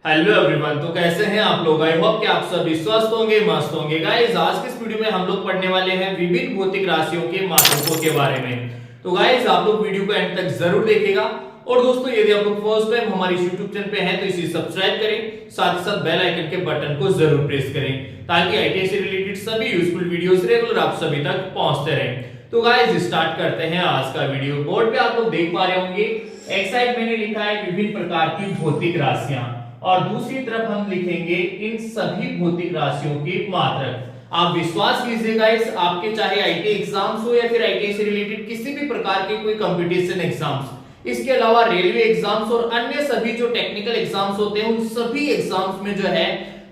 Hello everyone. तो कैसे हैं आप लोग? आई होप कि आप सभी स्वस्थ होंगे, मस्त होंगे। गाइस, आज के इस वीडियो में हम लोग पढ़ने वाले हैं विभिन्न भौतिक राशियों के मात्रकों के बारे में। तो गाइस, आप लोग वीडियो को एंड तक जरूर देखिएगा। और दोस्तों, यदि आप लोग फर्स्ट टाइम हमारे YouTube चैनल पे हैं तो इसे सब्सक्राइब करें, साथ ही साथ बेल आइकन के बटन को जरूर प्रेस करें ताकि आईटी से रिलेटेड सभी यूजफुल वीडियोस रेगुलर आप सभी तक पहुंचते रहें। तो गाइस, स्टार्ट करते हैं आज का वीडियो। बोर्ड पे आप लोग देख पा रहे होंगे, एक साइड मैंने लिखा है विभिन्न प्रकार की भौतिक राशियां और दूसरी तरफ हम लिखेंगे इन सभी भौतिक राशियों के मात्रक। आप विश्वास कीजिएगा, इस आपके चाहे आईटी एग्जाम्स हो या फिर आईटी से रिलेटेड किसी भी प्रकार के कोई कंपटीशन एग्जाम्स, इसके अलावा रेलवे एग्जाम्स और अन्य सभी जो टेक्निकल एग्जाम्स होते हैं, उन सभी एग्जाम्स में जो है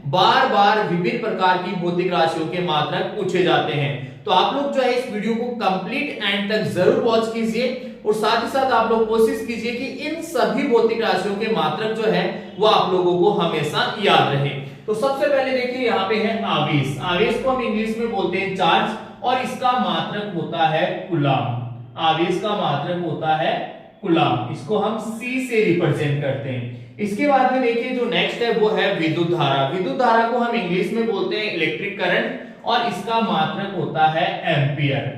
बार बार विभिन्न प्रकार की भौतिक राशियों के मात्रक पूछे जाते हैं। तो आप लोग जो है इस वीडियो को कंप्लीट एंड तक जरूर वॉच कीजिए और साथ ही साथ आप लोग कोशिश कीजिए कि इन सभी भौतिक राशियों के मात्रक जो है वो आप लोगों को हमेशा याद रहे। तो सबसे पहले देखिए, यहाँ पे है आवेश। आवेश को हम इंग्लिश में बोलते हैं चार्ज और इसका मात्रक होता है कूलम। आवेश का मात्रक होता है कूलम, इसको हम C से रिप्रेजेंट करते हैं। इसके बाद में देखिए जो नेक्स्ट है वो है विद्युत धारा। विद्युत धारा को हम इंग्लिश में बोलते हैं इलेक्ट्रिक करंट और इसका मात्रक होता है एम्पियर।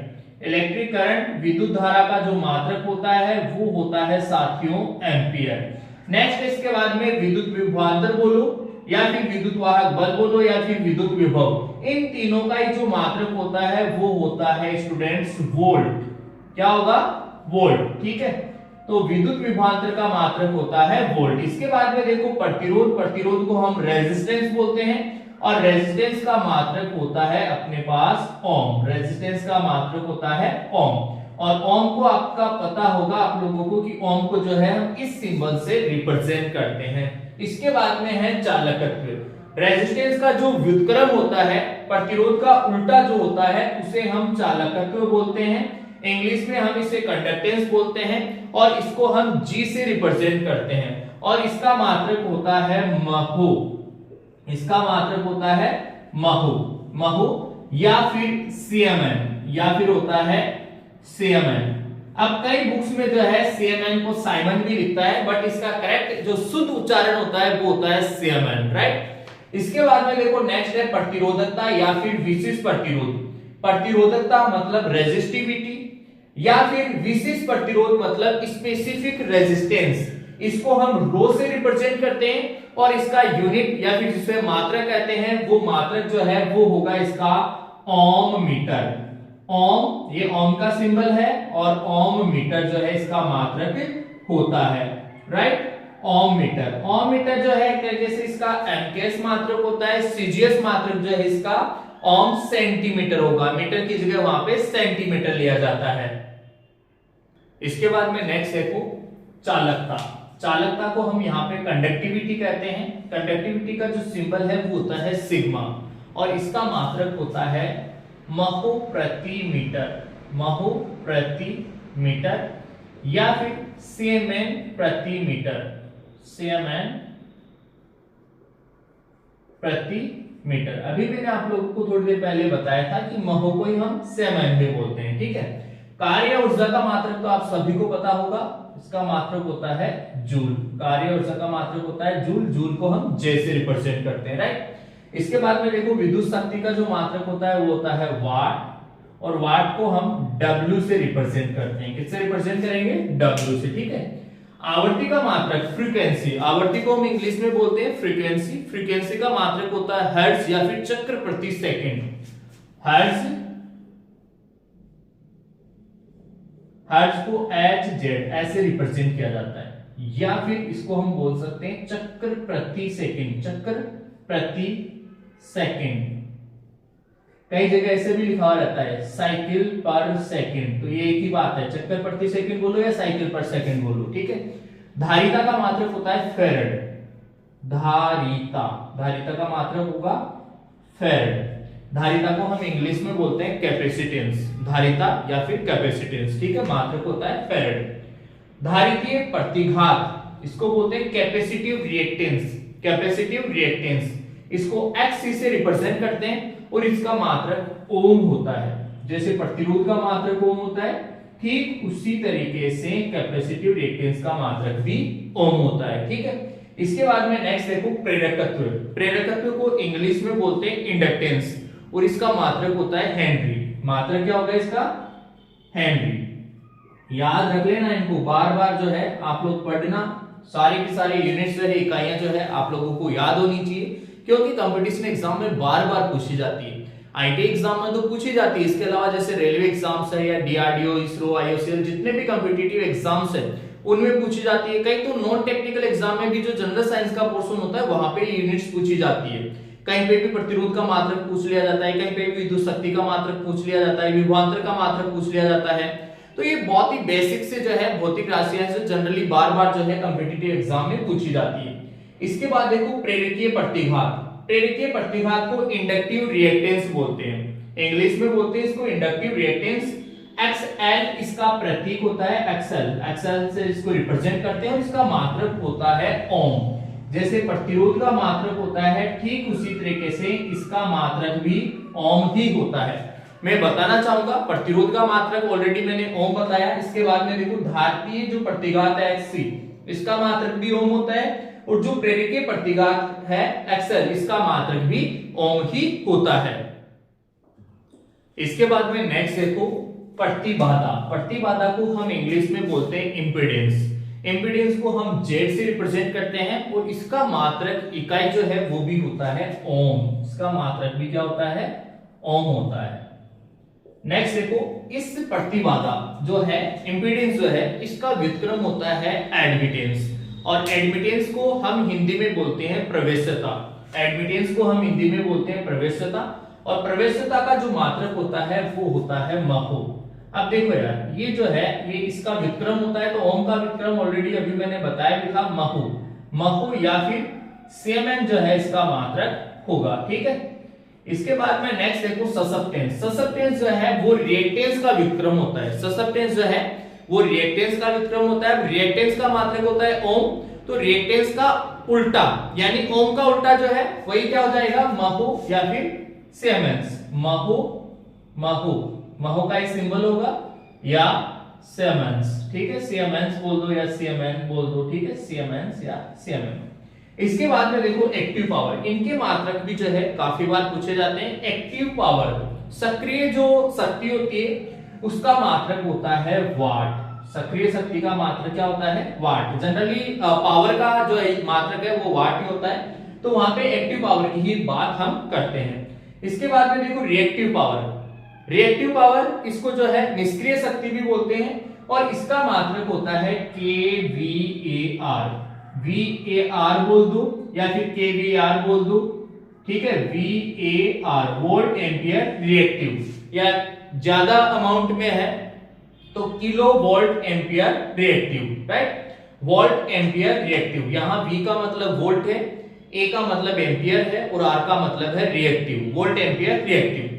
इलेक्ट्रिक करंट विद्युत धारा का जो मात्रक होता है वो होता है साथियों एम्पियर। नेक्स्ट इसके बाद में विद्युत विभवांतर बोलो या फिर विद्युत वाहक बल बोलो या फिर विद्युत विभव, इन तीनों का ही जो मात्रक होता है वो होता है स्टूडेंट्स वोल्ट। क्या होगा? वोल्ट। ठीक है, तो विद्युत विभवांतर का मात्रक होता है वोल्ट। इसके बाद में देखो प्रतिरोध। प्रतिरोध को हम रेजिस्टेंस बोलते हैं और रेजिस्टेंस का मात्रक होता है अपने पास ओम। रेजिस्टेंस का मात्रक होता है ओम और ओम को आपका पता होगा आप लोगों को कि ओम को जो है हम इस सिंबल से रिप्रेजेंट करते हैं। इसके बाद में है चालकत्व। रेजिस्टेंस का जो व्युत्क्रम होता है, प्रतिरोध का उल्टा जो होता है, उसे हम चालकत्व बोलते हैं। इंग्लिश में हम इसे कंडक्टेंस बोलते हैं और इसको हम G से रिप्रेजेंट करते हैं और इसका मात्रक होता है महु। इसका मात्रक होता है महु, महु या फिर सीएमएन या फिर होता है सीएमएन। अब कई बुक्स में जो है सीएमएन को साइमन भी लिखता है, बट इसका करेक्ट जो शुद्ध उच्चारण होता है वो होता है सीएमएन, राइट। इसके बाद में देखो नेक्स्ट है प्रतिरोधकता या फिर विशिष्ट प्रतिरोध। प्रतिरोधकता मतलब रेजिस्टिविटी या फिर विशिष्ट प्रतिरोध मतलब स्पेसिफिक रेजिस्टेंस, इसको हम रो से रिप्रेजेंट करते हैं और इसका यूनिट या फिर जिसे मात्रक कहते हैं वो मात्रक जो है वो होगा इसका ओम मीटर। ओम, ये ओम का सिंबल है और ओम मीटर जो है इसका मात्रक होता है, राइट। ओम मीटर, ओम मीटर जो है जैसे इसका एमकेएस मात्रक होता है, सीजीएस मात्रक जो है इसका ओम सेंटीमीटर होगा। मीटर की जगह वहां पे सेंटीमीटर लिया जाता है। इसके बाद में नेक्स्ट है को चालकता। चालकता को हम यहाँ पे कंडक्टिविटी कहते हैं। कंडक्टिविटी का जो सिंबल है वो होता है सिग्मा और इसका मात्रक होता है महु प्रति मीटर। महु प्रति मीटर या फिर सीएमएन प्रति मीटर। सीएमएन प्रति मीटर। अभी मैंने आप लोगों को थोड़ी देर पहले बताया था कि महु को ही हम सीएमएन भी बोलते हैं, ठीक है। कार्य ऊर्जा का मात्रक तो आप सभी को पता होगा, इसका मात्रक होता है जूल। कार्य ऊर्जा का मात्रक होता है जूल। जूल को हम जे से रिप्रेजेंट करते हैं, राइट। इसके बाद में देखो विद्युत शक्ति का जो मात्रक होता है वो होता है वाट और वाट को हम डब्ल्यू से रिप्रेजेंट करते हैं। किससे रिप्रेजेंट करेंगे? डब्ल्यू से, ठीक है। आवर्ती का मात्रक फ्रीक्वेंसी। आवर्ती को हम इंग्लिश में बोलते हैं फ्रीक्वेंसी। फ्रीक्वेंसी का मात्रक होता है हर्ट्ज या फिर चक्र प्रति सेकंड। हर्ट्ज, हर्ट्ज को HZ ऐसे रिप्रेजेंट किया जाता है या फिर इसको हम बोल सकते हैं चक्र प्रति सेकंड। चक्र प्रति सेकंड, कई जगह ऐसे भी लिखा हुआ रहता है साइकिल पर सेकंड, तो ये एक ही बात है, चक्कर प्रति सेकंड बोलो या साइकिल पर सेकंड बोलो, ठीक है। धारिता का मात्रक होता है फेरेड। धारिता, धारिता का मात्रक होगा फेरेड। धारिता को हम इंग्लिश में बोलते हैं कैपेसिटेंस। धारिता या फिर कैपेसिटेंस, ठीक है, मात्रक होता है फेरेड। धारितीय प्रतिघात, इसको बोलते हैं कैपेसिटिव रिएक्टेंस। कैपेसिटिव रिएक्टेंस, इसको XC से रिप्रेजेंट करते हैं और इसका मात्रक ओम होता है। जैसे प्रतिरोध का मात्रक ओम होता है, ठीक उसी तरीके से कैपेसिटिव रिएक्टेंस का मात्रक भी ओम होता है, ठीक है। इसके बाद में नेक्स्ट देखो प्रेरकत्व। प्रेरकत्व को इंग्लिश में बोलते हैं इंडक्टेंस और इसका मात्रक होता है हेनरी। मात्रक क्या होगा इसका? हेनरी। याद रख लेना इनको, बार बार जो है आप लोग पढ़ना, सारी की सारी यूनिट्स जो है, इकाइयां जो है आप लोगों को याद होनी चाहिए, क्योंकि कंपटीशन एग्जाम में बार बार पूछी जाती है। आईटी एग्जाम में तो पूछी जाती है, इसके अलावा जैसे रेलवे एग्जाम्स है या डीआरडीओ, इसरो, आईओसीएल, जितने भी कॉम्पिटिटिव एग्जाम्स है उनमें पूछी जाती है। कहीं तो नॉन टेक्निकल एग्जाम में भी जो जनरल साइंस का पोर्शन होता है वहां पे यूनिट्स पूछी जाती है। कहीं पे भी प्रतिरोध का मात्रक पूछ लिया जाता है, कहीं पे भी विद्युत शक्ति का मात्रक पूछ लिया जाता है, विभवांतर का मात्रक पूछ लिया जाता है। तो ये बहुत ही बेसिक से जो है भौतिक राशियां जो जनरली बार बार जो है कॉम्पिटिटिव एग्जाम में पूछी जाती है। इसके बाद देखो प्रेरकीय प्रतिघात। प्रेरकीय प्रतिघात को इंडक्टिव रिएक्टेंस बोलते हैं, इंग्लिश में बोलते हैं इसको इंडक्टिव रिएक्टेंस। XL इसका प्रतीक होता है, XL से इसको रिप्रेजेंट करते हैं और इसका मात्रक होता है ओम। जैसे प्रतिरोध का मात्रक होता है ठीक उसी तरीके से इसका मात्रक भी ओम ही होता है। मैं बताना चाहूंगा प्रतिरोध का मात्रक ऑलरेडी मैंने ओम बताया। इसके बाद में देखो धात्रीय जो प्रतिघात है XC, इसका मात्रक भी ओम होता है, और जो प्रेरकीय प्रतिघात है XL, इसका मात्रक भी ओम ही होता है। इसके बाद में नेक्स्ट देखो प्रतिबाधा। प्रतिबाधा को हम इंग्लिश में बोलते हैं इंपीडेंस। इंपीडेंस को हम जेड से रिप्रेजेंट करते हैं और इसका मात्रक इकाई जो है वो भी होता है ओम। इसका मात्रक भी क्या होता है? ओम होता है। नेक्स्ट देखो इस प्रतिबाधा जो है इंपीडेंस जो है इसका व्युत्क्रम होता है एडमिटेंस, और एडमिटेंस को हम हिंदी में बोलते हैं प्रवेश्यता। एडमिटेंस को हम हिंदी में बोलते हैं प्रवेश्यता, और प्रवेश्यता का जो मात्रक होता है वो होता है महो। अब देखो यार ये जो है ये इसका व्युत्क्रम होता है, तो ओम का व्युत्क्रम ऑलरेडी अभी मैंने बताया भी था महो। महो या फिर सीएमएन जो है इसका मात्रक होगा, ठीक है। इसके बाद में नेक्स्ट देखो ससेप्टेंस। ससेप्टेंस जो है वो रिएक्टेंस का व्युत्क्रम होता है। ससेप्टेंस जो है वो रिएक्टेंस का व्युत्क्रम होता है। रिएक्टेंस का मात्रक होता है ओम, तो रिएक्टेंस का उल्टा यानी ओम का उल्टा जो है वही क्या हो जाएगा? महो या फिर सीएमएन। महो, महो, महो का एक सिंबल होगा या सीएमएन, ठीक है। सीएमएन बोल दो या सीएमएन बोल दो, ठीक है, सीएमएन या सीएमएन। इसके बाद में देखो एक्टिव पावर। इनके मात्रक भी जो है काफी बार पूछे जाते हैं। एक्टिव पावर, सक्रिय जो शक्ति होती है उसका मात्रक होता है वाट। सक्रिय शक्ति का मात्रक क्या होता है? वाट। जनरली पावर का जो मात्रक है वो वाट ही होता है, तो वहां पे एक्टिव पावर की ही बात हम करते हैं। इसके बाद में देखो रिएक्टिव पावर। रिएक्टिव पावर इसको जो है निष्क्रिय शक्ति भी बोलते हैं, और इसका मात्रक होता है kVAR। VAR बोल दो या फिर kVAR बोल दो, ठीक है। VAR वोल्ट एम्पियर रिएक्टिव, या ज्यादा अमाउंट में है तो kilo volt ampere reactive, right. Volt ampere reactive, यहां V का मतलब वोल्ट है, A का मतलब एम्पियर है और R का मतलब है reactive, volt ampere reactive.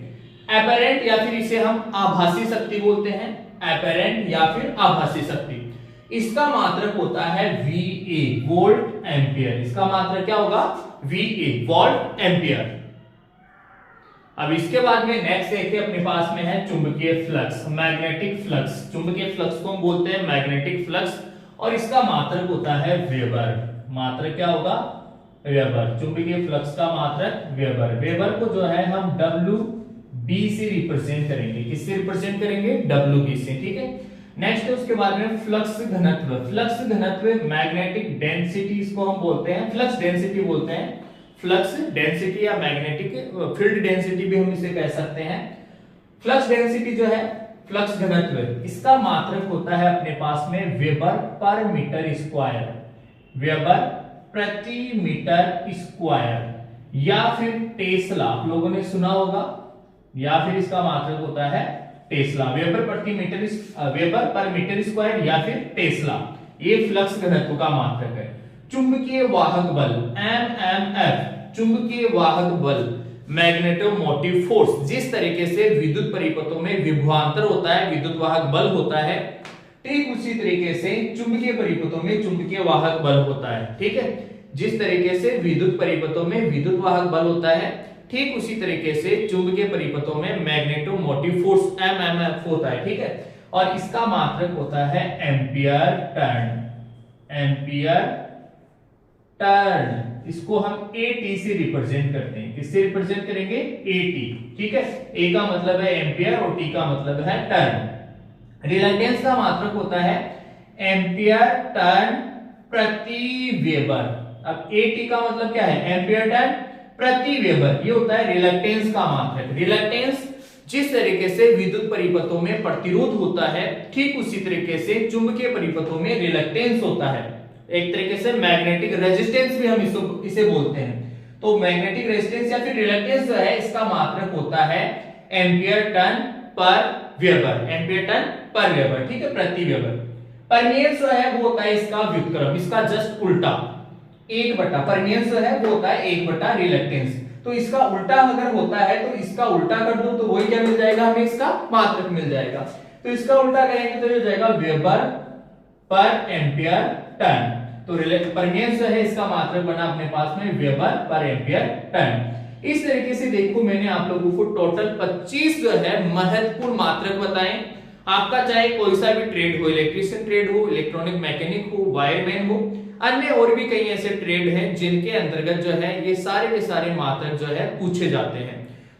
Apparent या फिर इसे हम आभासी शक्ति बोलते हैं, एपेरेंट या फिर आभासी शक्ति। इसका मात्रक होता है VA वोल्ट एम्पियर। इसका मात्रक क्या होगा? VA volt ampere. अब इसके बाद में नेक्स्ट देखिए अपने पास में है चुंबकीय फ्लक्स, मैग्नेटिक फ्लक्स। चुंबकीय फ्लक्स को हम बोलते हैं मैग्नेटिक फ्लक्स, और इसका मात्रक होता है वेबर। मात्रक क्या होगा? वेबर। चुंबकीय फ्लक्स का मात्रक वेबर। वेबर को जो है हम WB से रिप्रेजेंट करेंगे। किससे रिप्रेजेंट करेंगे? WB से, ठीक है। नेक्स्ट उसके बाद में फ्लक्स घनत्व। फ्लक्स घनत्व मैग्नेटिक डेंसिटी इसको हम बोलते हैं, फ्लक्स डेंसिटी बोलते हैं। फ्लक्स डेंसिटी या मैग्नेटिक फील्ड डेंसिटी भी हम इसे कह सकते हैं। फ्लक्स डेंसिटी जो है, फ्लक्स घनत्व, इसका मात्रक होता है अपने पास में weber per metre square. Weber प्रति मीटर स्क्वायर, या फिर टेस्ला, आप लोगों ने सुना होगा, या फिर इसका मात्रक होता है टेस्ला। वेबर प्रति metre, weber per metre square या फिर टेस्ला, ये फ्लक्स घनत्व का मात्रक है। चुंबकीय वाहक बल MMF, चुंबकीय वाहक बल, मैग्नेटोमोटिव फोर्स। जिस तरीके से विद्युत परिपथों में विभवांतर होता है, विद्युत वाहक बल होता है, ठीक उसी तरीके से चुंबकीय परिपथों में चुंबकीय वाहक बल होता है, ठीक है। जिस तरीके से विद्युत परिपथों में विद्युत वाहक बल होता है, ठीक उसी तरीके से चुंबकीय परिपथों में मैग्नेटोमोटिव फोर्स MMF होता है, ठीक है। और इसका मात्रक होता है एम्पियर टर्न। एम्पियर टर्न, इसको हम एटी से रिप्रेजेंट करते हैं। किससे रिप्रेजेंट करेंगे? एटी। ठीक है, ए का मतलब है एम्पियर और टी का मतलब है टर्न। रिलक्टेंस का मात्रक होता है एम्पियर टर्न प्रति वेबर। अब एटी का मतलब क्या है? एम्पियर टर्न प्रति वेबर। ये होता है रिलक्टेंस का मात्रक। रिलक्टेंस जिस तरीके से विद्युत परिपथों में प्रतिरोध होता है, ठीक उसी तरीके से चुंबकीय परिपथों में रिलक्टेंस होता है। एक तरीके से मैग्नेटिक रेजिस्टेंस भी हम इसे बोलते हैं। तो मैग्नेटिक रेजिस्टेंस या फिर रिलक्टेंस जो है, इसका मात्रक होता है एम्पियर टर्न पर वेबर। एम्पियर टर्न पर वेबर, ठीक है, प्रति वेबर। परमीयंस जो है वो होता है इसका व्युत्क्रम, इसका जस्ट उल्टा। एक बटा परमीयंस जो है वो होता है एक बटा रिलक्टेंस। तो इसका उल्टा अगर होता है तो इसका उल्टा कर दो तो वही क्या मिल जाएगा हमें? इसका मात्रक मिल जाएगा। तो इसका उल्टा करेंगे तो ये हो जाएगा वेबर पर एम्पियर टर्न। तो परमीयंस जो है इसका मात्रक बना अपने पास में वेबर पर एम्पियर टर्न। इस तरीके से देखो मैंने आप लोगों को टोटल 25 जो है महत्वपूर्ण मात्रक बताए। आपका चाहे कोई सा भी ट्रेड हो, इलेक्ट्रिशियन ट्रेड हो, इलेक्ट्रॉनिक मैकेनिक हो, वायरमैन हो, अन्य और भी कई ऐसे ट्रेड हैं जिनके अंतर्गत जो है ये सारे के सारे मात्रक जो है पूछे जाते हैं।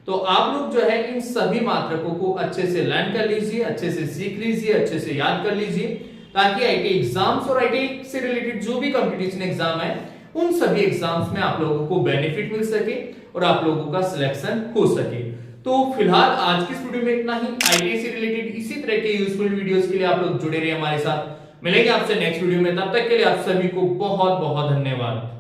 तो आप लोग जो है इन सभी मात्रकों को अच्छे से लर्न कर लीजिए, अच्छे से सीख लीजिए, अच्छे से याद कर लीजिए, ताकि आईटी एग्जाम्स और आईटी से रिलेटेड जो भी कंपटीशन एग्जाम है उन सभी एग्जाम्स में आप लोगों को बेनिफिट मिल सके और आप लोगों का सिलेक्शन हो सके। तो फिलहाल आज की इस वीडियो में इतना ही। आईटी से रिलेटेड इसी तरह के यूजफुल वीडियोस के लिए आप लोग जुड़े रहिए हमारे साथ। मिलेंगे आपसे नेक्स्ट वीडियो में, तब तक के लिए आप सभी को बहुत बहुत धन्यवाद।